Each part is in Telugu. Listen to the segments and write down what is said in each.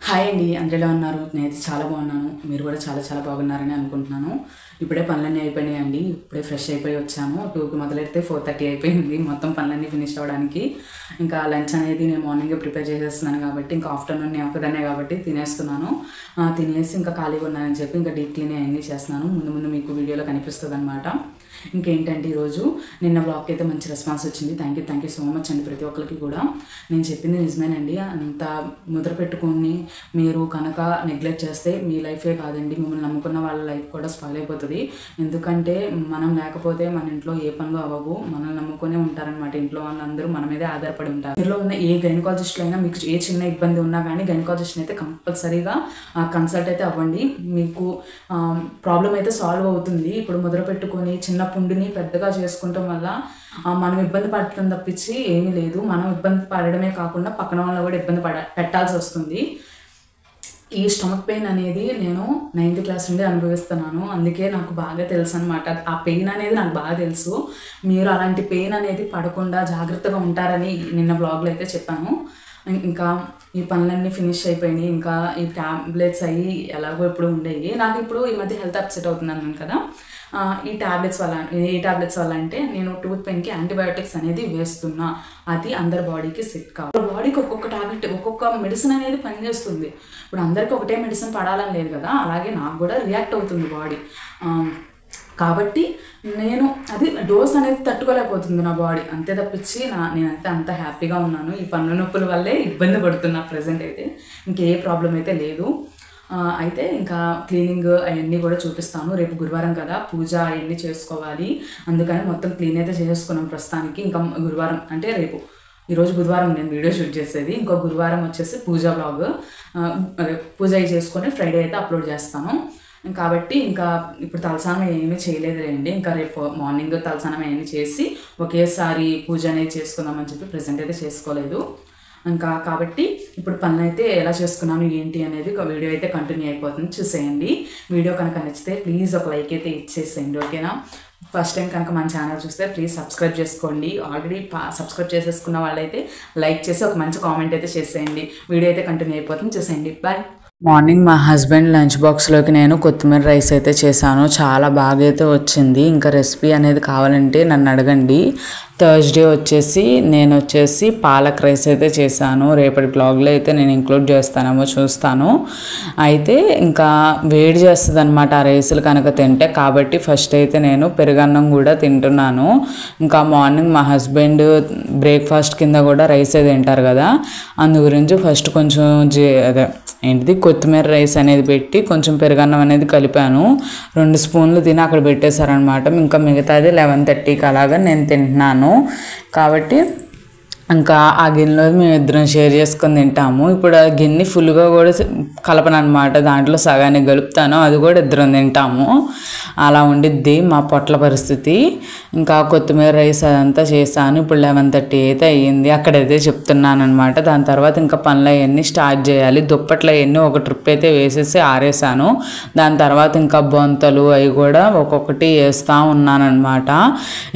హాయ్ అండి, అందరూ ఎలా ఉన్నారు? నేనైతే చాలా బాగున్నాను. మీరు కూడా చాలా బాగున్నారని అనుకుంటున్నాను. ఇప్పుడే పనులన్నీ అయిపోయినాయండి. ఇప్పుడే ఫ్రెష్ అయిపోయి వచ్చాను. 2కి మొదలెడితే 4:30 అయిపోయింది మొత్తం పనులన్నీ ఫినిష్ అవ్వడానికి. ఇంకా లంచ్ అనేది నేను మార్నింగే ప్రిపేర్ చేసేస్తున్నాను కాబట్టి ఇంకా ఆఫ్టర్నూన్ నేను ఒకదాన్నే కాబట్టి తినేస్తున్నాను. తినేసి ఇంకా ఖాళీగా ఉన్నానని చెప్పి ఇంకా డీప్ క్లీన్ అన్నీ చేస్తున్నాను. ముందు మీకు వీడియోలో కనిపిస్తుంది అనమాట. ఇంకేంటంటే ఈరోజు నిన్న బ్లాగ్కి అయితే మంచి రెస్పాన్స్ వచ్చింది. థ్యాంక్ యూ సో మచ్ అండి ప్రతి ఒక్కరికి కూడా. నేను చెప్పింది నిజమేనండి. అంత ముద్ర పెట్టుకొని మీరు కనుక నెగ్లెక్ట్ చేస్తే మీ లైఫే కాదండి, మిమ్మల్ని నమ్ముకున్న వాళ్ళ లైఫ్ కూడా స్పాయిల్ అయిపోతుంది. ఎందుకంటే మనం లేకపోతే మన ఇంట్లో ఏ పనులు అవ్వవు. మనల్ని నమ్ముకునే ఉంటారనమాట. ఇంట్లో వాళ్ళందరూ మన మీదే ఆధారపడి ఉంటారు. ఇంట్లో ఉన్న ఏ గైనకాలజిస్ట్లో అయినా మీకు ఏ చిన్న ఇబ్బంది ఉన్నా కానీ గైనకాలజిస్ట్ని అయితే కంపల్సరీగా కన్సల్ట్ అయితే అవ్వండి. మీకు ప్రాబ్లం అయితే సాల్వ్ అవుతుంది. ఇప్పుడు ముద్ర పెట్టుకొని చిన్న పుండుని పెద్దగా చేసుకుంటాం వల్ల మనం ఇబ్బంది పడటం తప్పించి ఏమీ లేదు. మనం ఇబ్బంది పడడమే కాకుండా పక్కన వాళ్ళని కూడా ఇబ్బంది పెట్టాల్సి వస్తుంది. ఈ స్టమక్ పెయిన్ అనేది నేను 9th క్లాస్ నుండి అనుభవిస్తున్నాను. అందుకే నాకు బాగా తెలుసు అనమాట. ఆ పెయిన్ అనేది నాకు బాగా తెలుసు. మీరు అలాంటి పెయిన్ అనేది పడకుండా జాగ్రత్తగా ఉంటారని నిన్న బ్లాగ్లో అయితే చెప్పాను. ఇంకా ఈ పనులన్నీ ఫినిష్ అయిపోయినాయి. ఇంకా ఈ ట్యాబ్లెట్స్ అయ్యి ఎలాగో ఇప్పుడు ఉండేవి. నాకు ఇప్పుడు ఈ మధ్య హెల్త్ అప్సెట్ అవుతున్నాను కదా. ఈ ట్యాబ్లెట్స్ వల్ల అంటే నేను టూత్ పెయిన్కి యాంటీబయాటిక్స్ అనేది వేస్తున్నా. అది అందరి బాడీకి సెట్ కావాలి. బాడీకి ఒక్కొక్క ట్యాబ్లెట్ ఒక్కొక్క మెడిసిన్ అనేది పనిచేస్తుంది. ఇప్పుడు అందరికీ ఒకటే మెడిసిన్ పడాలని లేదు కదా. అలాగే నాకు కూడా రియాక్ట్ అవుతుంది బాడీ. కాబట్టి నేను అది డోస్ అనేది తట్టుకోలేకపోతుంది నా బాడీ. అంతే తప్పించి నేనంటే అంత హ్యాపీగా ఉన్నాను. ఈ పన్ను నొప్పుల వల్లే ఇబ్బంది పడుతున్నా ప్రజెంట్ అయితే. ఇంకే ప్రాబ్లం అయితే లేదు. అయితే ఇంకా క్లీనింగ్ అవన్నీ కూడా చూపిస్తాను. రేపు గురువారం కదా, పూజ అవన్నీ చేసుకోవాలి. అందుకని మొత్తం క్లీన్ అయితే చేసుకున్నాం ప్రస్తుతానికి. ఇంకా గురువారం అంటే రేపు, ఈరోజు బుధవారం నేను వీడియో షూట్ చేసేది. ఇంకో గురువారం వచ్చేసి పూజ బ్లాగ్, పూజ చేసుకొని ఫ్రైడే అయితే అప్లోడ్ చేస్తాను. కాబట్టి ఇంకా ఇప్పుడు తలస్నానం ఏమీ చేయలేదులేండి. ఇంకా రేపు మార్నింగ్ తలస్నానం అవన్నీ చేసి ఒకేసారి పూజ అనేది చేసుకుందామని చెప్పి ప్రెజెంట్ అయితే చేసుకోలేదు. ఇంకా కాబట్టి ఇప్పుడు పనులు అయితే ఎలా చేసుకున్నాను ఏంటి అనేది ఒక వీడియో అయితే కంటిన్యూ అయిపోతుంది, చూసేయండి. వీడియో కనుక నచ్చితే ప్లీజ్ ఒక లైక్ అయితే ఇచ్చేసేయండి, ఓకేనా? ఫస్ట్ టైం కనుక మన ఛానల్ చూస్తే ప్లీజ్ సబ్స్క్రైబ్ చేసుకోండి. ఆల్రెడీ సబ్స్క్రైబ్ చేసేసుకున్న వాళ్ళైతే లైక్ చేసి ఒక మంచి కామెంట్ అయితే చేసేయండి. వీడియో అయితే కంటిన్యూ అయిపోతుంది, చూసేయండి. బాయ్. మార్నింగ్ మా హస్బెండ్ లంచ్ బాక్స్లోకి నేను కొత్తిమీర రైస్ అయితే చేశాను. చాలా బాగా అయితే వచ్చింది. ఇంకా రెసిపీ అనేది కావాలంటే నన్ను అడగండి. థర్స్డే వచ్చేసి నేను పాలక్ రైస్ అయితే చేశాను. రేపటి బ్లాగ్లో అయితే నేను ఇంక్లూడ్ చేస్తానేమో చూస్తాను. అయితే ఇంకా వేడి చేస్తుంది అనమాట ఆ రైసులు కనుక తింటే. కాబట్టి ఫస్ట్ అయితే నేను పెరుగన్నం కూడా తింటున్నాను. ఇంకా మార్నింగ్ మా హస్బెండ్ బ్రేక్ఫాస్ట్ కింద కూడా రైసే తింటారు కదా, అందు గురించి ఫస్ట్ కొంచెం కొత్తిమీర రైస్ అనేది పెట్టి కొంచెం పెరుగన్నం అనేది కలిపాను. 2 స్పూన్లు తిని అక్కడ పెట్టేశారనమాట. ఇంకా మిగతాది 11:30కి అలాగా నేను తింటున్నాను. కాబట్టి ఇంకా ఆ గిన్నెలో మేము ఇద్దరం షేర్ చేసుకొని తింటాము. ఇప్పుడు ఆ గిన్నె ఫుల్గా కూడా కలపను అనమాట, దాంట్లో సగానికి కలుపుతాను, అది కూడా ఇద్దరం తింటాము. అలా ఉండిద్ది మా పొట్ల పరిస్థితి. ఇంకా కొత్తిమీర రైస్ అదంతా చేశాను. ఇప్పుడు 11:30 అయితే అయ్యింది. అక్కడైతే చెప్తున్నాను అనమాట. దాని తర్వాత ఇంకా పనులు అవన్నీ స్టార్ట్ చేయాలి. దుప్పట్లు అవన్నీ ఒక ట్రిప్ అయితే వేసేసి ఆరేసాను. దాని తర్వాత ఇంకా బొంతలు అవి కూడా ఒక్కొక్కటి వేస్తూ ఉన్నానమాట.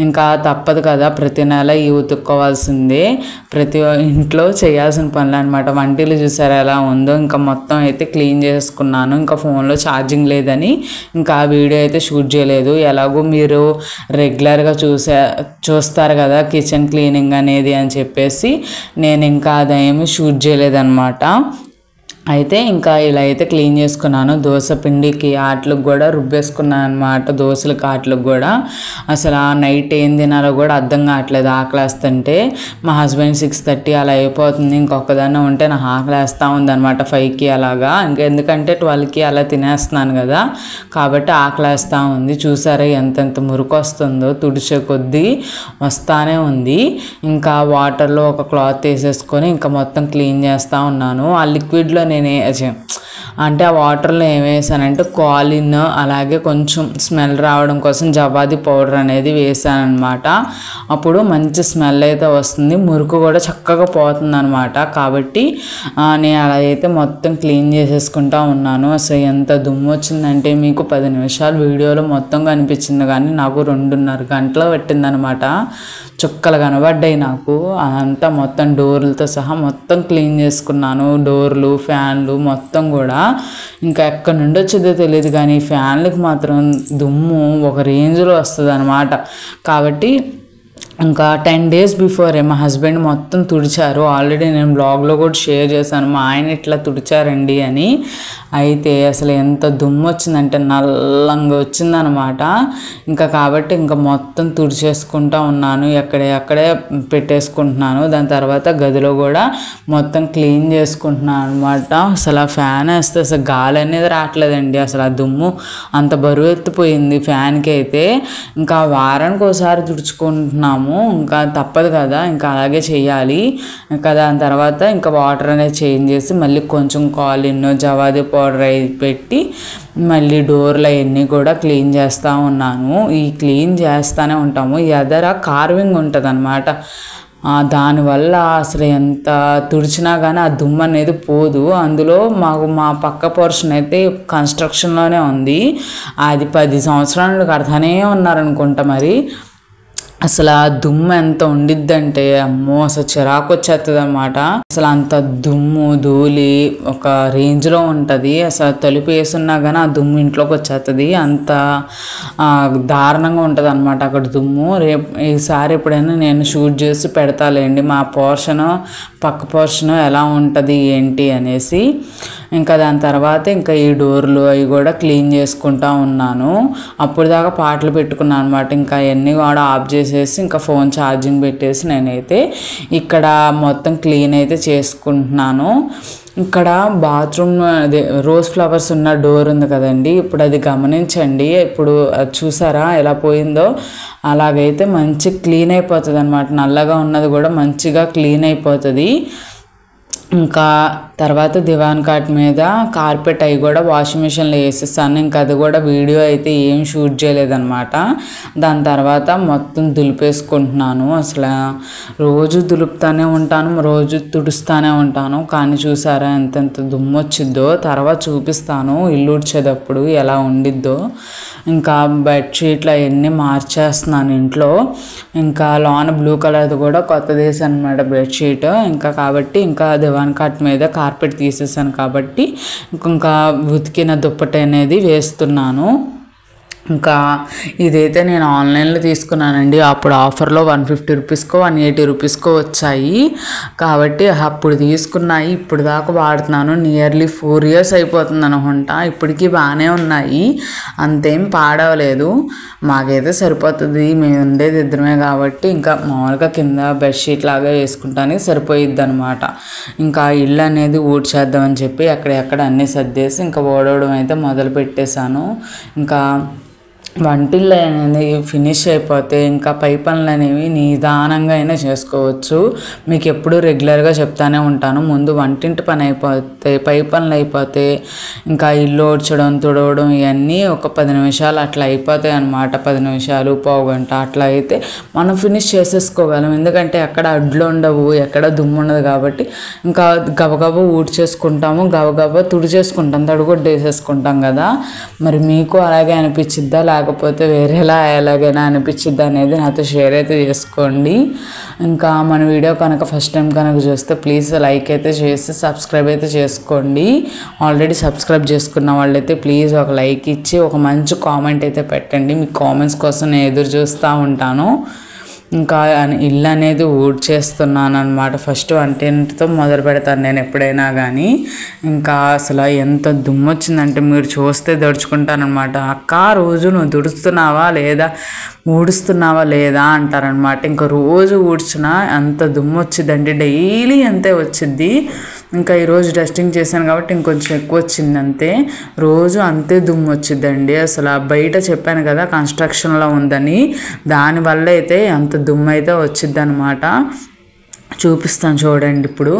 ఇంకా తప్పదు కదా, ప్రతి నెల ఇవి ఉతుక్కోవాల్సిందే. ప్రతి ఇంట్లో చేయాల్సిన పనులు అనమాట. వంటలు చూసారా ఎలా ఉందో. ఇంకా మొత్తం అయితే క్లీన్ చేసుకున్నాను. ఇంకా ఫోన్లో ఛార్జింగ్ లేదని ఇంకా ఆ వీడియో అయితే షూట్ చేయలేదు. ఎలాగో మీరు రెగ్యులర్గా చూస్తారు కదా కిచెన్ క్లీనింగ్ అనేది అని చెప్పేసి నేను ఇంకా అదేమి షూట్ చేయలేదన్నమాట. అయితే ఇంకా ఇలా అయితే క్లీన్ చేసుకున్నాను. దోశ పిండికి ఆటలకు కూడా రుబ్బేసుకున్నాను అనమాట. దోశలకి ఆటలకు కూడా అసలు ఆ నైట్ ఏం తినాలో కూడా అర్థం కావట్లేదు. ఆకలేస్తుంటే మా హస్బెండ్ 6:30 అలా అయిపోతుంది. ఇంకొకదాన్ని ఉంటే నాకు ఆకలేస్తూ ఉందన్నమాట 5కి అలాగా. ఎందుకంటే 12కి అలా తినేస్తున్నాను కదా, కాబట్టి ఆకలేస్తూ ఉంది. చూసారా ఎంతెంత మురికి వస్తుందో, తుడిచే కొద్దీ వస్తానే ఉంది. ఇంకా వాటర్లో ఒక క్లాత్ వేసేసుకొని ఇంకా మొత్తం క్లీన్ చేస్తూ ఉన్నాను. ఆ లిక్విడ్లో అంటే ఆ వాటర్లో ఏమేసానంటే కాలిన్, అలాగే కొంచెం స్మెల్ రావడం కోసం జవాది పౌడర్ అనేది వేసాను అనమాట. అప్పుడు మంచి స్మెల్ అయితే వస్తుంది, మురుకు కూడా చక్కగా పోతుంది అనమాట. కాబట్టి నేను అలా అయితే మొత్తం క్లీన్ చేసేసుకుంటా ఉన్నాను. అసలు ఎంత దుమ్ము వచ్చిందంటే మీకు 10 నిమిషాలు వీడియోలో మొత్తం కనిపించింది, కానీ నాకు 2.5 గంటలు పట్టిందనమాట. చుక్కలు కనబడ్డాయి నాకు. అదంతా మొత్తం డోర్లతో సహా మొత్తం క్లీన్ చేసుకున్నాను. డోర్లు, ఫ్యాన్లు మొత్తం కూడా. ఇంకా ఎక్కడి నుండి వచ్చేదో తెలియదు కానీ ఫ్యాన్లకు మాత్రం దుమ్ము ఒక రేంజ్లో వస్తుంది అన్నమాట. కాబట్టి ఇంకా 10 days బిఫోరే మా హస్బెండ్ మొత్తం తుడిచారు. ఆల్రెడీ నేను బ్లాగ్లో కూడా షేర్ చేశాను, మా ఆయన ఇట్లా తుడిచారండి అని. అయితే అసలు ఎంత దుమ్ము వచ్చిందంటే నల్లంగా వచ్చిందనమాట. ఇంకా కాబట్టి ఇంకా మొత్తం తుడిచేసుకుంటూ ఉన్నాను, ఎక్కడే పెట్టేసుకుంటున్నాను. దాని తర్వాత గదిలో కూడా మొత్తం క్లీన్ చేసుకుంటున్నాను అనమాట. అసలు ఆ ఫ్యాన్ వేస్తే అసలు గాలి అనేది రావట్లేదండి. అసలు ఆ దుమ్ము అంత బరువు ఎత్తిపోయింది ఫ్యాన్కి అయితే. ఇంకా వారానికి ఒకసారి తుడుచుకుంటున్నాము, ఇంకా తప్పదు కదా, ఇంకా అలాగే చేయాలి. ఇంకా దాని తర్వాత ఇంకా వాటర్ అనేది చేంజ్ చేసి మళ్ళీ కొంచెం కాలిన్, జవాది పౌడర్ అయి పెట్టి మళ్ళీ డోర్లు అవన్నీ కూడా క్లీన్ చేస్తూ ఉన్నాను. ఈ క్లీన్ చేస్తూనే ఉంటాము. ఎదర కార్వింగ్ ఉంటుంది అన్నమాట. దానివల్ల అసలు ఎంత తుడిచినా కానీ ఆ దుమ్ము అనేది పోదు. అందులో మా పక్క పోర్షన్ అయితే కన్స్ట్రక్షన్లోనే ఉంది. అది 10 సంవత్సరాలు కడతానే ఉన్నారనుకుంటా. మరి అసలు ఆ దుమ్ము ఎంత ఉండిద్దంటే అమ్మో అసలు చిరాకు వచ్చేస్తుంది అనమాట. అసలు అంత దుమ్ము ధూళి ఒక రేంజ్లో ఉంటుంది. అసలు తలుపు వేసున్నా కానీ ఆ దుమ్ము ఇంట్లోకి వచ్చేస్తుంది. అంత దారుణంగా ఉంటుంది అనమాట అక్కడ దుమ్ము. ఈసారి ఎప్పుడైనా నేను షూట్ చేసి పెడతాలేండి మా పోర్షను, పక్క పోర్షను ఎలా ఉంటుంది ఏంటి అనేసి. ఇంకా దాని తర్వాత ఇంకా ఈ డోర్లు అవి కూడా క్లీన్ చేసుకుంటూ ఉన్నాను. అప్పుడు దాకా పాటలు పెట్టుకున్నాను అనమాట. ఇంకా అవన్నీ కూడా ఆఫ్ చేసేసి ఇంకా ఫోన్ ఛార్జింగ్ పెట్టేసి నేనైతే ఇక్కడ మొత్తం క్లీన్ అయితే చేసుకుంటున్నాను. ఇక్కడ బాత్రూమ్ అదే రోజ్ ఫ్లవర్స్ ఉన్న డోర్ ఉంది కదండి, ఇప్పుడు అది గమనించండి. ఇప్పుడు అది చూసారా ఎలా పోయిందో? అలాగైతే మంచి క్లీన్ అయిపోతుంది అనమాట. నల్లగా ఉన్నది కూడా మంచిగా క్లీన్ అయిపోతుంది. ఇంకా తర్వాత దివాన్ కాట్ మీద కార్పెట్ అవి కూడా వాషింగ్ మిషన్లో వేసేసాను. ఇంకా అది కూడా వీడియో అయితే ఏం షూట్ చేయలేదన్నమాట. దాని తర్వాత మొత్తం దులిపేసుకుంటున్నాను. అసలు రోజు దులుపుతానే ఉంటాను, రోజు తుడుస్తూనే ఉంటాను. కానీ చూసారా ఎంతెంత దుమ్ము వచ్చిద్దో. తర్వాత చూపిస్తాను ఇల్లు ఉడ్చేటప్పుడు ఎలా ఉండిద్దో. ఇంకా బెడ్షీట్లు అవన్నీ మార్చేస్తున్నాను ఇంట్లో. ఇంకా లోన బ్లూ కలర్ది కూడా కొత్తది వేసాను అనమాట బెడ్షీట్. ఇంకా కాబట్టి ఇంకా దివాన్ కాట్ మీద కార్పెట్ తీసేసాను కాబట్టి ఇంకా ఉతికిన దుప్పటి అనేది వేస్తున్నాను. ఇంకా ఇదైతే నేను ఆన్లైన్లో తీసుకున్నానండి. అప్పుడు ఆఫర్లో 150 రూపీస్కో 180 రూపీస్కో వచ్చాయి. కాబట్టి అప్పుడు తీసుకున్నాయి, ఇప్పుడు దాకా వాడుతున్నాను. నియర్లీ 4 years అయిపోతుంది అనుకుంటా. ఇప్పటికీ బాగానే ఉన్నాయి, అంతేం పాడవలేదు. మాకైతే సరిపోతుంది, మేము ఉండేది ఇద్దరమే కాబట్టి. ఇంకా మామూలుగా కింద బెడ్షీట్ లాగా వేసుకుంటానికి సరిపోయిద్ది అనమాట. ఇంకా ఇల్లు అనేది ఊడ్చేద్దామని చెప్పి ఎక్కడెక్కడ అన్నీ సర్దేసి ఇంకా ఓడవడం అయితే మొదలు పెట్టేశాను. ఇంకా వంటిళ్ళు అనేది ఫినిష్ అయిపోతే ఇంకా పై పనులు అనేవి నిదానంగా అయినా చేసుకోవచ్చు. మీకు ఎప్పుడు రెగ్యులర్గా చెప్తానే ఉంటాను, ముందు వంటింటి పని అయిపోతే పై పనులు అయిపోతే ఇంకా ఇల్లు ఊడ్చడం, తుడవడం ఇవన్నీ ఒక 10 నిమిషాలు అట్లా అయిపోతాయి అన్నమాట. 10 నిమిషాలు, పావు గంట అట్లా అయితే మనం ఫినిష్ చేసేసుకోగలం. ఎందుకంటే ఎక్కడ అడ్లు ఉండవు, ఎక్కడ దుమ్ము ఉండదు కాబట్టి ఇంకా గబగబా ఊడ్చేసుకుంటాము, గబగబా తుడిచేసుకుంటాం, తడుగుడ్డ వేసేసుకుంటాం కదా. మరి మీకు అలాగే అనిపించిద్దా లేకపోతే వేరేలా ఎలాగైనా అనిపించిద్దా అనేది నాతో షేర్ అయితే చేసుకోండి. ఇంకా మన వీడియో కనుక ఫస్ట్ టైం కనుక చూస్తే ప్లీజ్ లైక్ అయితే చేసి సబ్స్క్రైబ్ అయితే చేసుకోండి. ఆల్రెడీ సబ్స్క్రైబ్ చేసుకున్న వాళ్ళైతే ప్లీజ్ ఒక లైక్ ఇచ్చి ఒక మంచి కామెంట్ అయితే పెట్టండి. మీ కామెంట్స్ కోసం నేను ఎదురు చూస్తూ ఉంటాను. ఇంకా ఇల్లు అనేది ఊడ్చేస్తున్నాను అనమాట. ఫస్ట్ వంటింటితో మొదలు పెడతాను నేను ఎప్పుడైనా కానీ. ఇంకా అసలు ఎంత దుమ్ము వచ్చిందంటే మీరు చూస్తే దడుచుకుంటానమాట. అక్క రోజు నువ్వు దుడుస్తున్నావా లేదా, ఊడుస్తున్నావా లేదా అంటారనమాట. ఇంకా రోజు ఊడ్చినా అంత దుమ్ము వచ్చిందండి, డైలీ అంతే వచ్చిద్ది. ఇంకా ఈరోజు డస్టింగ్ చేశాను కాబట్టి ఇంకొంచెం ఎక్కువ వచ్చింది అంతే. రోజు అంతే దుమ్ము వచ్చిద్దండి. అసలు బయట చెప్పాను కదా కన్స్ట్రక్షన్లో ఉందని, దానివల్ల అయితే అంత దుమ్ము అయితే వచ్చిద్ది అనమాట. చూపిస్తాను చూడండి. ఇప్పుడు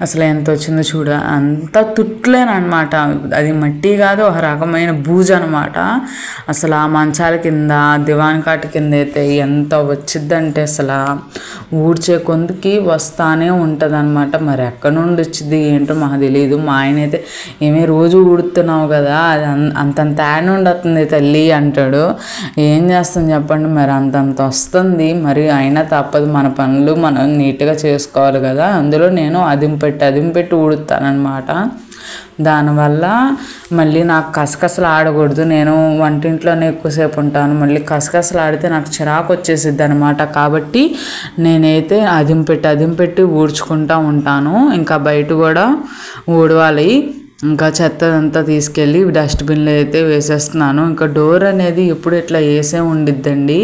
అసలు ఎంత వచ్చిందో చూడ, అంత తుట్లేనమాట. అది మట్టి కాదు, ఒక రకమైన బూజు అనమాట. అసలు ఆ మంచాల కింద, దివాన్ కాటు కింద అయితే ఎంత వచ్చిద్దంటే అసలు ఊడ్చే కొందుకి వస్తానే ఉంటుంది అనమాట. మరి ఎక్కడి నుండి వచ్చింది ఏంటో మాకు తెలియదు. మా ఆయన అయితే ఏమీ రోజు ఊడుతున్నావు కదా, అది అంతంత యాడ్ నుండి వస్తుంది తల్లి అంటాడు. ఏం చేస్తాం చెప్పండి, మరి అంతంత వస్తుంది, మరి అయినా తప్పదు, మన పనులు మనం నీట్గా చేసుకోవాలి కదా. అందులో నేను అదింపెట్టి ఊడుతానమాట. దానివల్ల మళ్ళీ నాకు కసకసలు ఆడకూడదు. నేను వంటింట్లోనే ఎక్కువసేపు ఉంటాను. మళ్ళీ కసకసలు ఆడితే నాకు చిరాకు వచ్చేసిద్ది అనమాట. కాబట్టి నేనైతే అదింపెట్టి ఊడ్చుకుంటూ ఉంటాను. ఇంకా బయట కూడా ఊడవాలి. ఇంకా చెత్త అంతా తీసుకెళ్ళి డస్ట్బిన్లో అయితే వేసేస్తున్నాను. ఇంకా డోర్ అనేది ఎప్పుడు ఇట్లా వేసే ఉండిద్దండి.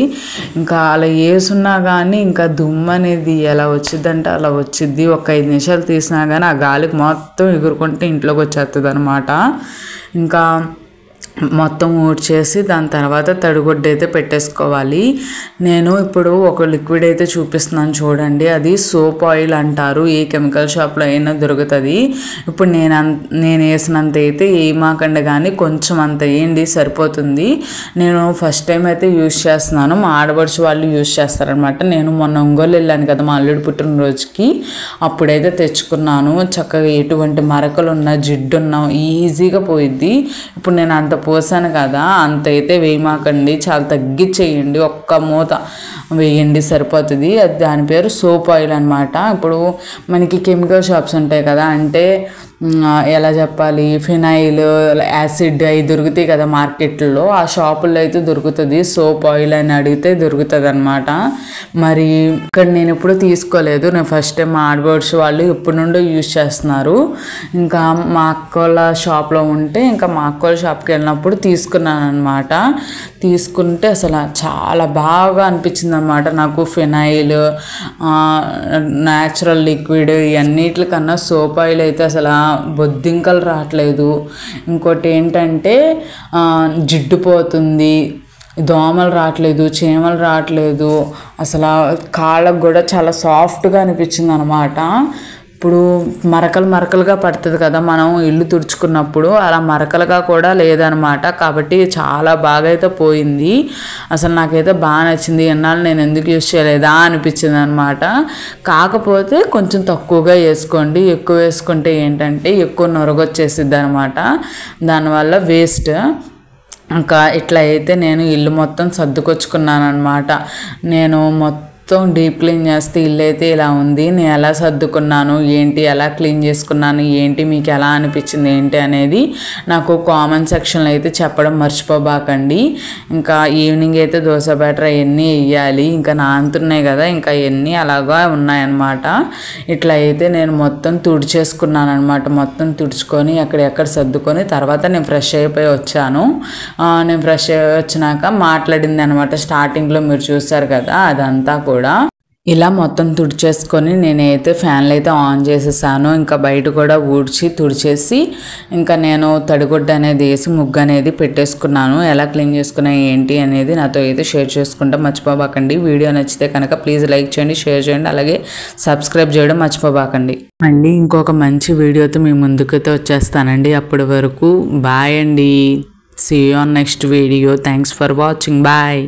ఇంకా అలా వేసున్నా కానీ ఇంకా దుమ్ము అనేది ఎలా వచ్చిద్దంటే అలా వచ్చిద్ది. ఒక 5 నిమిషాలు తీసినా కానీ ఆ గాలికి మొత్తం ఎగురుకుంటే ఇంట్లోకి వచ్చేస్తుంది అనమాట. ఇంకా మొత్తం ఊడ్చేసి దాని తర్వాత తడిగుడ్డ అయితే పెట్టేసుకోవాలి. నేను ఇప్పుడు ఒక లిక్విడ్ అయితే చూపిస్తున్నాను చూడండి. అది సోప్ ఆయిల్ అంటారు. ఏ కెమికల్ షాప్లో అయినా దొరుకుతుంది. ఇప్పుడు నేను వేసినంత అయితే ఏమాకండి, కానీ కొంచెం అంత వేయండి సరిపోతుంది. నేను ఫస్ట్ టైం అయితే యూజ్ చేస్తున్నాను. మా ఆడపడుచు వాళ్ళు యూజ్ చేస్తారనమాట. నేను మొన్న ఒంగోలు వెళ్ళాను కదా మా అల్లుడు పుట్టినరోజుకి, అప్పుడైతే తెచ్చుకున్నాను. చక్కగా ఎటువంటి మరకలు ఉన్నా జిడ్డున్నా ఈజీగా పోయిద్ది. ఇప్పుడు నేను అంత పోసాను కదా, అంత అయితే వేయమాకండి, చాలా తగ్గించేయండి. ఒక్క మూత వేయండి సరిపోతుంది. అది దాని పేరు సోప్ ఆయిల్ అనమాట. ఇప్పుడు మనకి కెమికల్ షాప్స్ ఉంటాయి కదా, అంటే ఎలా చెప్పాలి, ఫినాయిల్, యాసిడ్ అవి దొరుకుతాయి కదా మార్కెట్లో. ఆ షాపుల్లో అయితే దొరుకుతుంది. సోప్ ఆయిల్ అని అడిగితే దొరుకుతుంది అనమాట. మరి ఇక్కడ నేను ఎప్పుడు తీసుకోలేదు. నేను ఫస్ట్ టైం మా ఆడబర్డ్స్ వాళ్ళు ఎప్పటి నుండో యూజ్ చేస్తున్నారు. ఇంకా మా అక్కోళ్ళ షాప్లో ఉంటే ఇంకా మా అక్కోళ్ళ షాప్కి వెళ్ళినప్పుడు తీసుకున్నాను అనమాట. తీసుకుంటే అసలు చాలా బాగా అనిపించింది అనమాట నాకు. ఫినాయిల్, న్యాచురల్ లిక్విడ్ ఇవన్నిటికన్నా సోప్ ఆయిల్ అయితే అసలు బొద్దింకలు రావట్లేదు. ఇంకోటి ఏంటంటే జిడ్డు పోతుంది, దోమలు రావట్లేదు, చీమలు రావట్లేదు. అసలు కాళ్ళకు కూడా చాలా సాఫ్ట్గా అనిపించింది అనమాట. ఇప్పుడు మరకలుగా పడుతుంది కదా మనం ఇల్లు తుడుచుకున్నప్పుడు, అలా మరకలుగా కూడా లేదనమాట. కాబట్టి చాలా బాగా అయితే పోయింది. అసలు నాకైతే బాగా నచ్చింది. ఎన్నాళ్ళు నేను ఎందుకు యూజ్ చేయలేదా అనిపించింది అనమాట. కాకపోతే కొంచెం తక్కువగా వేసుకోండి. ఎక్కువ వేసుకుంటే ఏంటంటే ఎక్కువ నొరగొచ్చేసిద్ది అనమాట. దానివల్ల వేస్ట్. ఇంకా ఇట్లా అయితే నేను ఇల్లు మొత్తం సర్దుకొచ్చుకున్నాను అనమాట. నేను మొత్తం డీప్ క్లీన్ చేస్తే ఇల్లు అయితే ఇలా ఉంది. నేను ఎలా సర్దుకున్నాను ఏంటి, ఎలా క్లీన్ చేసుకున్నాను ఏంటి, మీకు ఎలా అనిపించింది ఏంటి అనేది నాకు కామెంట్ సెక్షన్లో అయితే చెప్పడం మర్చిపోబాకండి. ఇంకా ఈవినింగ్ అయితే దోశ బ్యాటర్ అవన్నీ వేయాలి. ఇంకా నానుతున్నాయి కదా, ఇంకా అవన్నీ అలాగా ఉన్నాయన్నమాట. ఇట్లా అయితే నేను మొత్తం తుడిచేసుకున్నాను అనమాట. మొత్తం తుడుచుకొని ఎక్కడెక్కడ సర్దుకొని తర్వాత నేను ఫ్రెష్ అయిపోయి వచ్చాను. నేను ఫ్రెష్ అయిపోయి వచ్చినాక మాట్లాడింది అనమాట. స్టార్టింగ్లో మీరు చూసారు కదా, అదంతా కూడా ఇలా మొత్తం తుడిచేసుకొని నేనైతే ఫ్యాన్లు అయితే ఆన్ చేసేసాను. ఇంకా బయట కూడా ఊడ్చి తుడిచేసి ఇంకా నేను తడిగుడ్డ అనేది వేసి ముగ్గు అనేది పెట్టేసుకున్నాను. ఎలా క్లీన్ చేసుకున్నా ఏంటి అనేది నాతో అయితే షేర్ చేసుకుంటా మర్చిపోబాకండి. వీడియో నచ్చితే కనుక ప్లీజ్ లైక్ చేయండి, షేర్ చేయండి, అలాగే సబ్స్క్రైబ్ చేయడం మర్చిపోబాకండి. అండి ఇంకొక మంచి వీడియోతో మీ ముందుకైతే వచ్చేస్తానండి. అప్పటి వరకు బాయ్ అండి. See you on next video. Thanks for watching. Bye.